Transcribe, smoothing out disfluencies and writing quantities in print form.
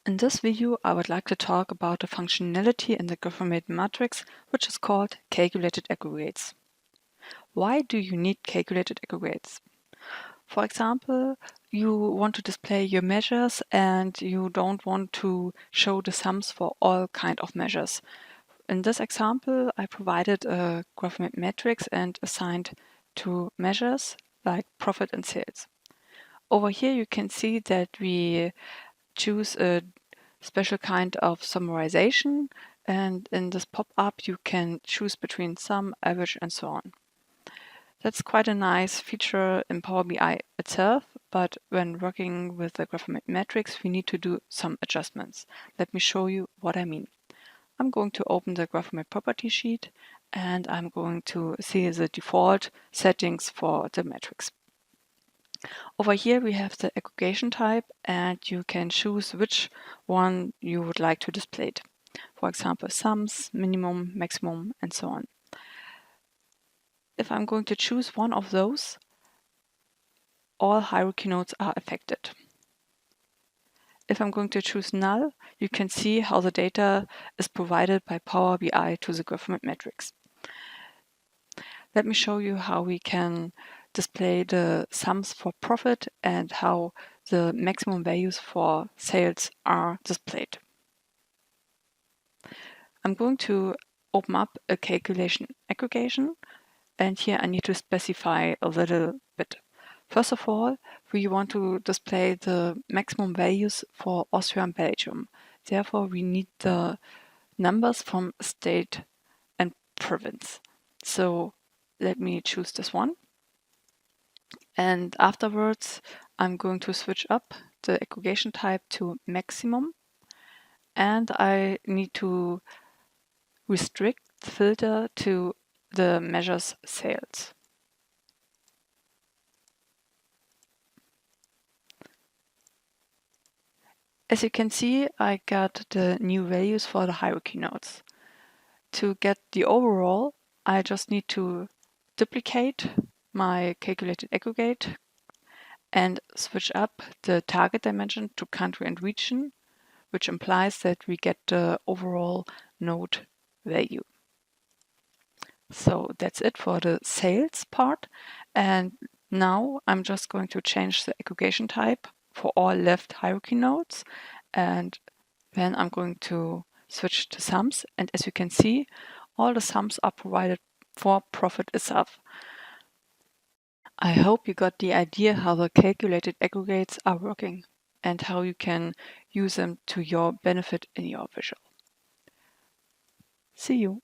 In this video, I would like to talk about a functionality in the graphomate matrix, which is called calculated aggregates. Why do you need calculated aggregates? For example, you want to display your measures and you don't want to show the sums for all kind of measures. In this example, I provided a graphomate matrix and assigned two measures like profit and sales. Over here, you can see that we choose a special kind of summarization, and in this pop-up you can choose between sum, average and so on. That's quite a nice feature in Power BI itself, but when working with the graphomate matrix we need to do some adjustments. Let me show you what I mean. I'm going to open the graphomate property sheet and I'm going to see the default settings for the matrix. Over here we have the aggregation type and you can choose which one you would like to display it. For example, sums, minimum, maximum, and so on. If I'm going to choose one of those, all hierarchy nodes are affected. If I'm going to choose null, you can see how the data is provided by Power BI to the graphomate matrix. Let me show you how we can display the sums for profit and how the maximum values for sales are displayed. I'm going to open up a calculation aggregation, and here I need to specify a little bit. First of all, we want to display the maximum values for Austria and Belgium. Therefore, we need the numbers from state and province. So let me choose this one. And afterwards, I'm going to switch up the aggregation type to maximum. And I need to restrict the filter to the measures sales. As you can see, I got the new values for the hierarchy nodes. To get the overall, I just need to duplicate my calculated aggregate and switch up the target dimension to country and region, which implies that we get the overall node value. So that's it for the sales part. And now I'm just going to change the aggregation type for all left hierarchy nodes. And then I'm going to switch to sums. And as you can see, all the sums are provided for profit itself. I hope you got the idea how the calculated aggregates are working and how you can use them to your benefit in your visual. See you.